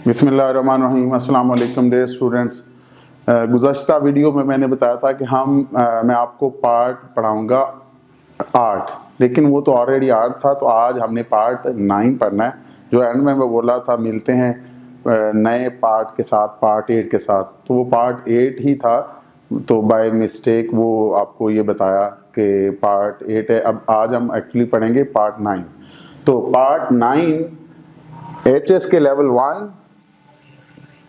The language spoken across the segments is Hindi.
बिस्मिल्लाहिर्रहमानिर्रहीम। अस्सलाम वालेकुम डियर स्टूडेंट्स। गुज़श्ता वीडियो में मैंने बताया था कि मैं आपको पार्ट पढ़ाऊंगा 8, लेकिन वो तो ऑलरेडी 8 था, तो आज हमने पार्ट 9 पढ़ना है। जो एंड में मैं बोला था मिलते हैं नए पार्ट के साथ, पार्ट 8 के साथ, तो वो पार्ट 8 ही था। तो बाय मिस्टेक वो आपको ये बताया कि पार्ट 8 है। अब आज हम एक्चुअली पढ़ेंगे पार्ट 9। तो पार्ट 9 HS के लेवल 1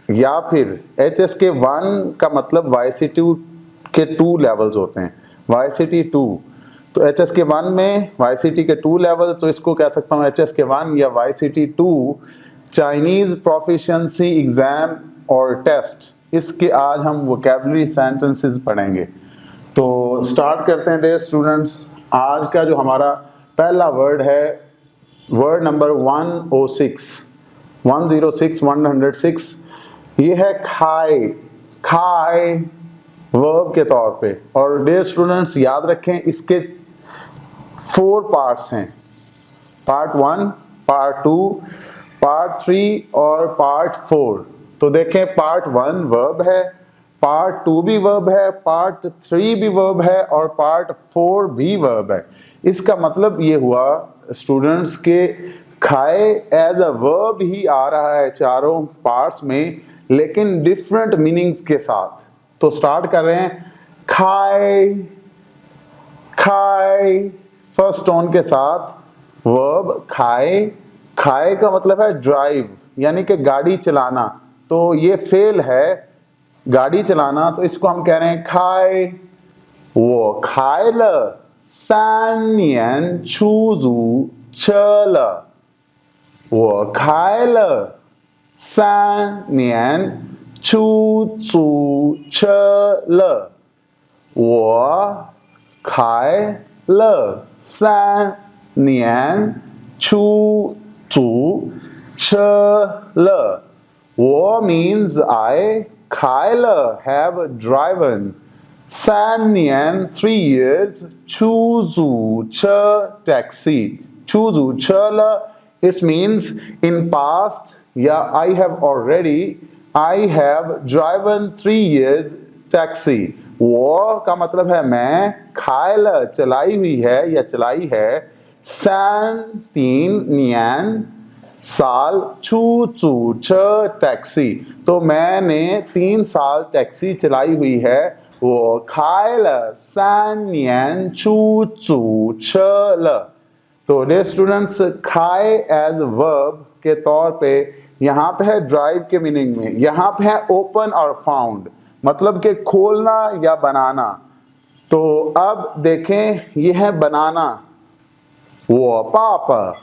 या फिर HS के 1 का मतलब YCT के 2 लेवल्स होते हैं। YCT 2, तो HS के 1 में YCT के 2 लेवल्स, तो इसको कह सकता हूँ HS के 1 या YCT 2 चाइनीज प्रोफिशिएंसी एग्जाम और टेस्ट। इसके आज हम वोकैबुलरी सेंटेंसेस पढ़ेंगे। तो स्टार्ट करते हैं डियर स्टूडेंट्स। आज का जो हमारा पहला वर्ड है, वर्ड नंबर 106, ये है खाए। खाए वर्ब के तौर पे। और डियर स्टूडेंट्स याद रखें, इसके 4 पार्ट्स हैं, पार्ट 1, पार्ट 2, पार्ट 3 और पार्ट 4। तो देखें, पार्ट 1 वर्ब है, पार्ट 2 भी वर्ब है, पार्ट 3 भी वर्ब है और पार्ट 4 भी वर्ब है। इसका मतलब ये हुआ स्टूडेंट्स के खाए एज अ वर्ब ही आ रहा है चारों पार्ट्स में, लेकिन डिफरेंट मीनिंग्स के साथ। तो स्टार्ट कर रहे हैं, खाए। खाए फर्स्ट टोन के साथ वर्ब खाए। खाए का मतलब है ड्राइव, यानी कि गाड़ी चलाना। तो ये फेल है गाड़ी चलाना, तो इसको हम कह रहे हैं खाए। वो खाए ल 3年出租车了。我开了3年出租车了。我开了3年出租车了。我 means I, 开了 have driven, 3年 3 years, 出租车 taxi, 出租车了 it means in past, yeah, I have driven 3 years taxi. वो का मतलब है मैं, खायल चलाई हुई है या चलाई है, 3 年 साल, 出租车 टैक्सी, तो मैंने 3 साल टैक्सी चलाई हुई है। वो 开了3年出租车了। तो डियर स्टूडेंट्स, खाए एज वर्ब के तौर पे यहाँ पे है ड्राइव के मीनिंग में, यहाँ पे है ओपन और फाउंड, मतलब कि खोलना या बनाना। तो अब देखें, ये है बनाना। वो पापा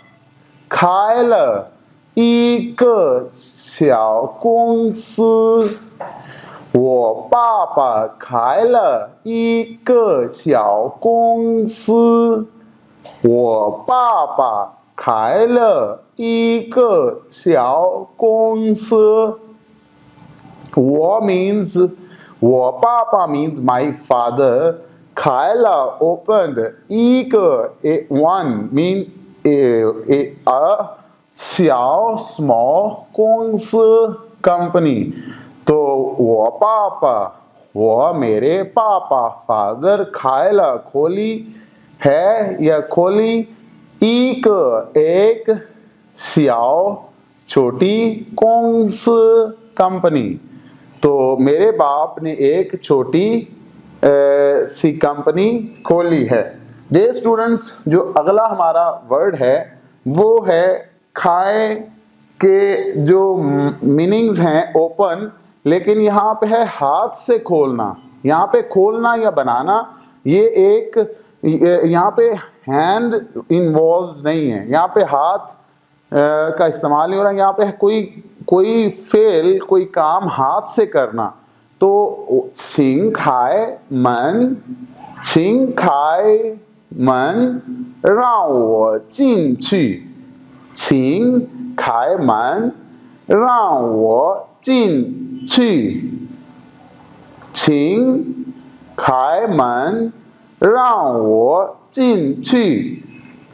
开了一个小公司。我爸爸开了一个小公司。我爸爸开了一个小公司。我 means 我爸爸 means my father. 开了 opened, 一个 one mean a 小 small 公司 company. तो 我爸爸 वो मेरे पापा फादर 开了 खोली है या खोली, एक 小 छोटी, 公司 कंपनी, तो मेरे बाप ने एक छोटी सी कंपनी खोली है। डियर स्टूडेंट्स, जो अगला हमारा वर्ड है वो है खाए के जो मीनिंग्स हैं ओपन, लेकिन यहाँ पे है हाथ से खोलना। यहाँ पे खोलना या बनाना, ये एक यहाँ पे हैंड इन्वॉल्व नहीं है, यहाँ पे हाथ का इस्तेमाल नहीं हो रहा। यहाँ पे कोई फेल, कोई काम हाथ से करना। तो छिंग खाए मन, छिंग खाए मन 让我进去，请开门让我进去，请开门让我进去，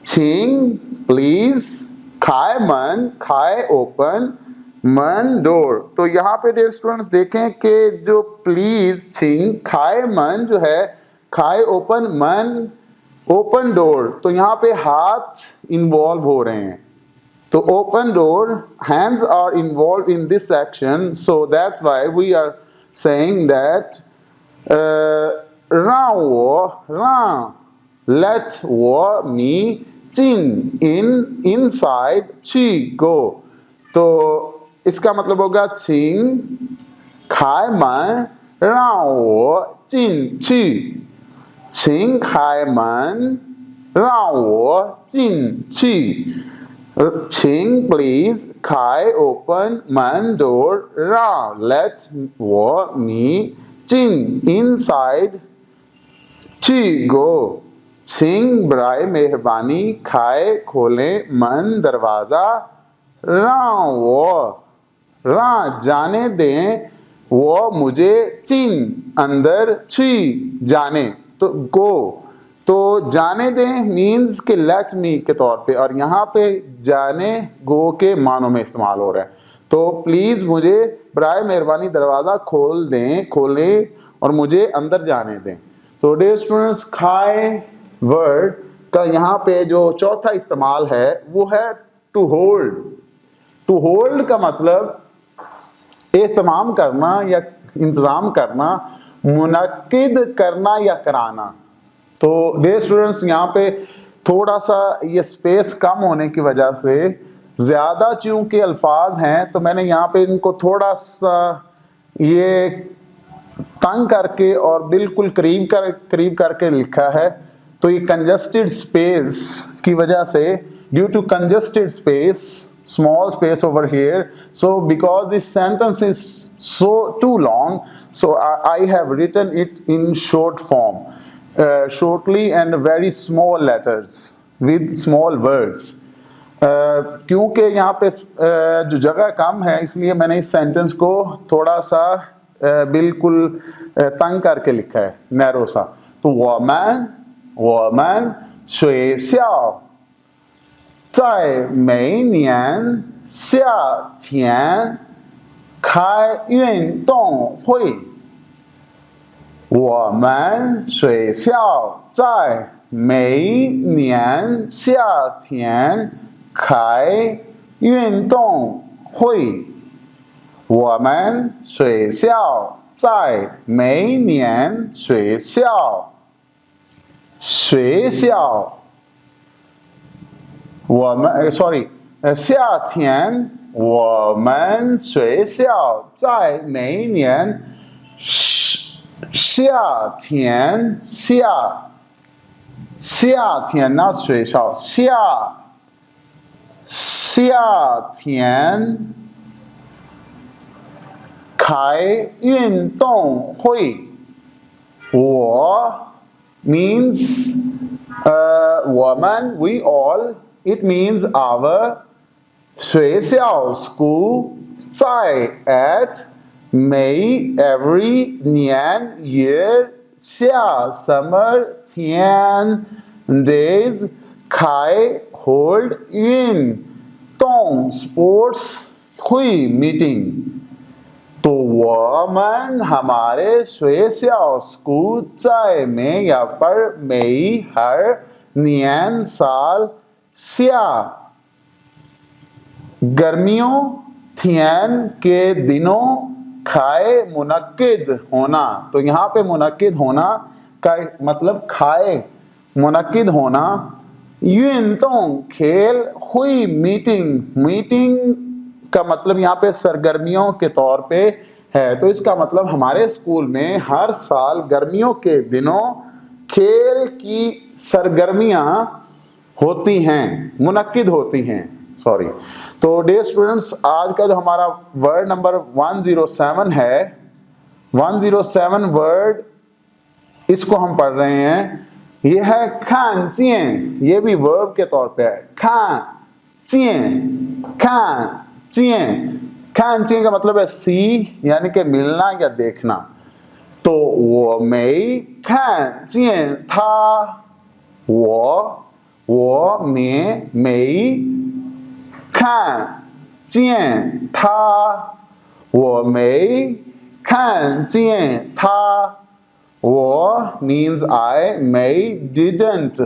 请 please 开门开 open मन डोर। तो यहाँ पे डियर स्टूडेंट्स देखें कि जो प्लीज छिंग खाए मन जो है, खाए ओपन मन ओपन डोर, तो यहाँ पे हाथ इन्वॉल्व हो रहे हैं। तो open door, hands are involved in this action, so that's why we are saying that 让我让 let 我 me 进 in inside 去 go। तो इसका मतलब होगा छिंग खाए मन 让我进去，请开门让我进去，请 please 开 open 门 door 让 let 我 me 进 inside 去 go， 请 बराए मेहरबानी खाए खोले मन दरवाजा 让我 जाने दें वो मुझे चिन अंदर छी जाने। तो गो, तो जाने दें मीन्स के लेट मी के तौर पे, और यहाँ पे जाने गो के मानों में इस्तेमाल हो रहा है। तो प्लीज मुझे बराए मेहरबानी दरवाजा खोल दें, खोले और मुझे अंदर जाने दें। तो डियर स्टूडेंट्स खाए वर्ड का यहाँ पे जो चौथा इस्तेमाल है वो है टू होल्ड। टू होल्ड का मतलब एहतमाम करना या इंतजाम करना, मुनक्किद करना या कराना। तो डियर स्टूडेंट्स यहाँ पे थोड़ा सा ये स्पेस कम होने की वजह से ज्यादा चूंकि अल्फाज हैं तो मैंने यहाँ पे इनको थोड़ा सा ये तंग करके और बिल्कुल करीब करके लिखा है। तो ये कंजस्टेड स्पेस की वजह से, due to congested space, small space over here, so because this sentence is so too long, so I have written it in short form, shortly and very small letters with small words। क्योंकि यहाँ पे जो जगह कम है इसलिए मैंने इस सेंटेंस को थोड़ा सा बिल्कुल तंग करके लिखा है, नैरो सा। तो वो man 学校在每年夏天开运动会。我们学校在每年夏天开运动会。我们学校在每年学校我们夏天我们学校在每年夏天not 学校夏天开运动会。我 means 我们 we all, it means our, 学校 school, 在 at, May every, 年 year, 夏 summer, 天 days, 开 hold, 运动 sports, 会 meeting। तो 我们 हमारे 学校 स्कूल 在 में या पर मई हर 年 साल 夏 गर्मियों 天 के दिनों खाए मुनक्किद होना। तो यहाँ पे मुनक्किद होना का मतलब खाए मुनक्किद होना। 运动 खेल, हुई मीटिंग का मतलब यहाँ पे सरगर्मियों के तौर पे है। तो इसका मतलब हमारे स्कूल में हर साल गर्मियों के दिनों खेल की सरगर्मियां होती हैं, मुनक्किद होती हैं, सॉरी। तो डियर स्टूडेंट्स आज का जो हमारा वर्ड नंबर 107 है, 107 वर्ड इसको हम पढ़ रहे हैं। ये है खान चियन, ये भी वर्ब के तौर पे है। खान चियन का मतलब है सी यानी कि मिलना या देखना। तो वो मैं खान चियन था, वो मैं Khan 见他我没看见他我 means I may didn't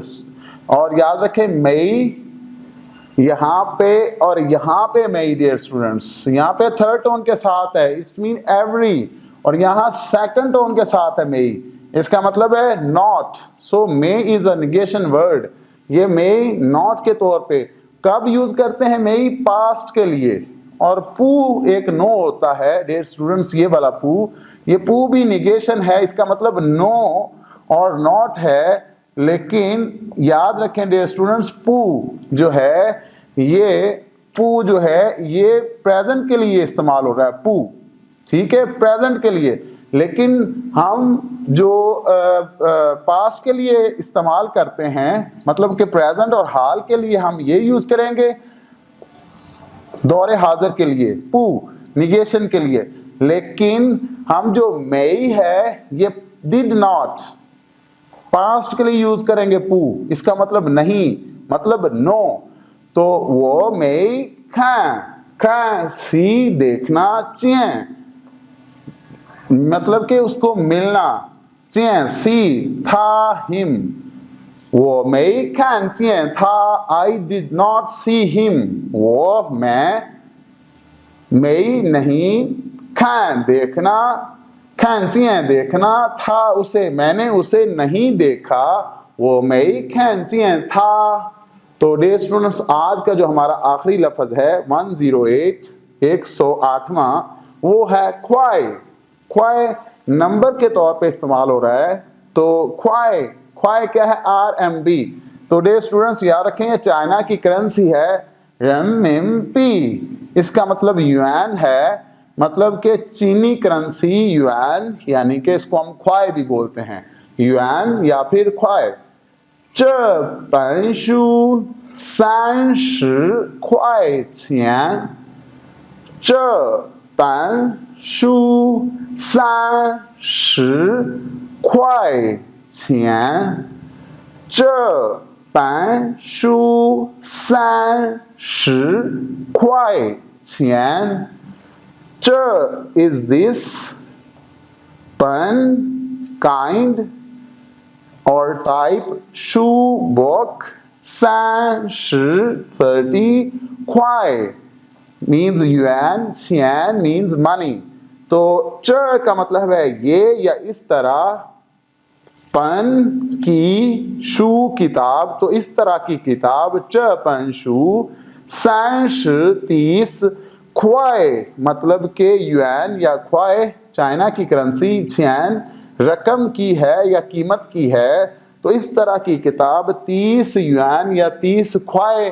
और याद रखें may यहाँ पे और यहाँ पे may डियर स्टूडेंट्स यहाँ पे थर्ड टोन के साथ है इट्स मीन एवरी और यहाँ सेकंड टोन के साथ है may इसका मतलब है not so may is a negation word ये may नॉट के तौर पे कब यूज करते हैं may पास्ट के लिए और पू एक नो होता है डियर स्टूडेंट्स ये वाला पू ये पू भी निगेशन है इसका मतलब नो और नॉट है लेकिन याद रखें डियर स्टूडेंट्स पू जो है ये पू जो है ये प्रेजेंट के लिए इस्तेमाल हो रहा है पू ठीक है प्रेजेंट के लिए लेकिन हम जो पास्ट के लिए इस्तेमाल करते हैं मतलब कि प्रेजेंट और हाल के लिए हम ये यूज करेंगे दौरे हाजिर के लिए पू निगेशन के लिए लेकिन हम जो may है ये did not पास्ट के लिए यूज करेंगे पू इसका मतलब नहीं मतलब नो तो वो may खां सी देखना चियं मतलब कि उसको मिलना चियं सी था हिम वो मैं खान चियं था I did not see him वो मैं नहीं खान देखना खान चियं देखना था उसे मैंने उसे नहीं देखा वो मैं खान चियं था तो डियर स्टूडेंट्स आज का जो हमारा आखिरी लफ्ज है 108 108वां वो है ख्वाए ख्वाए नंबर के तौर पे इस्तेमाल हो रहा है तो ख्वाए ख्वाए क्या है RMB तो डियर स्टूडेंट्स याद रखें ये चाइना की करेंसी है RMB इसका मतलब युआन है मतलब कि चीनी करेंसी युआन यानी कि इसको हम ख्वाए भी बोलते हैं युआन या फिर ख्वाए 这本书30块钱这本书30块钱这本书30块钱这 is this pen kind or type shoe book 30 块 means yuan 钱 means money तो च का मतलब है ये या इस तरह पन की शू किताब तो इस तरह की किताब च पन शू 30 ख्वाए मतलब के युआन या ख्वाए चाइना की करेंसी छियान रकम की है या कीमत की है तो इस तरह की किताब 30 युआन या 30 ख्वाए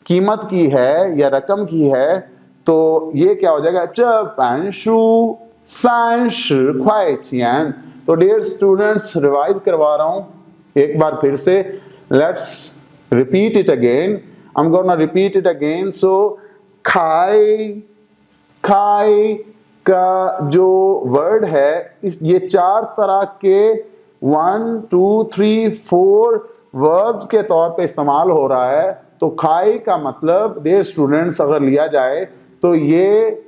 कीमत की है या रकम की है तो ये क्या हो जाएगा 这本书30块钱 तो डियर स्टूडेंट्स रिवाइज करवा रहा हूं एक बार फिर से let's repeat it again I am gonna repeat it again so खाई खाई का जो वर्ड है इस ये 4 तरह के 1 2 3 4 वर्ब्स के तौर पे इस्तेमाल हो रहा है तो खाई का मतलब डियर स्टूडेंट्स अगर लिया जाए तो ये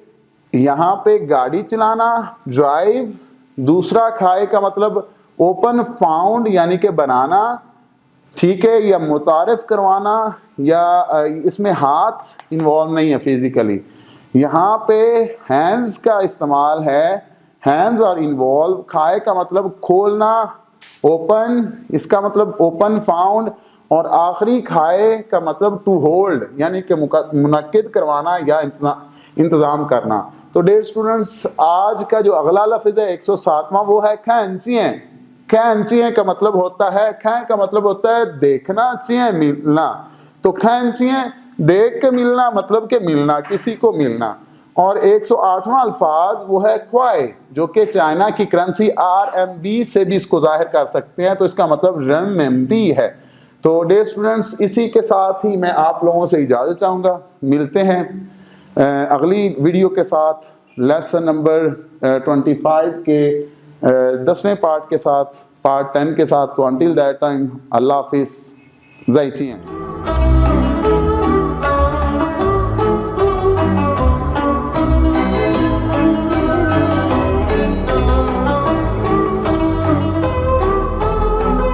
यहाँ पे गाड़ी चलाना ड्राइव दूसरा खाए का मतलब ओपन फाउंड यानी कि बनाना ठीक है या मुतारिफ करवाना या इसमें हाथ इन्वॉल्व नहीं है फिजिकली यहाँ पे हैंड्स का इस्तेमाल है हैंड्स और इन्वॉल्व खाए का मतलब खोलना ओपन इसका मतलब ओपन फाउंड और आखिरी खाए का मतलब टू होल्ड यानी कि मुनक्किद करवाना या इंतजाम करना तो डियर स्टूडेंट्स आज का जो अगला लफ्ज है 107वां वो है खैंचिएं खैंचिएं का मतलब होता है खैं का मतलब होता है देखना चिएं मिलना तो खैंचिएं देख के मिलना मतलब के मिलना किसी को मिलना और 108वां अल्फाज वो है ख्वाए जो कि चाइना की करेंसी RMB से भी इसको जाहिर कर सकते हैं तो इसका मतलब RMB है तो डियर स्टूडेंट्स इसी के साथ ही मैं आप लोगों से इजाज़त चाहूँगा मिलते हैं अगली वीडियो के साथ लेसन नंबर 25 के 10वें पार्ट के साथ पार्ट 10 के साथ तो अंटिल दैट टाइम अल्लाह हाफिज़ ज़ाइचिएं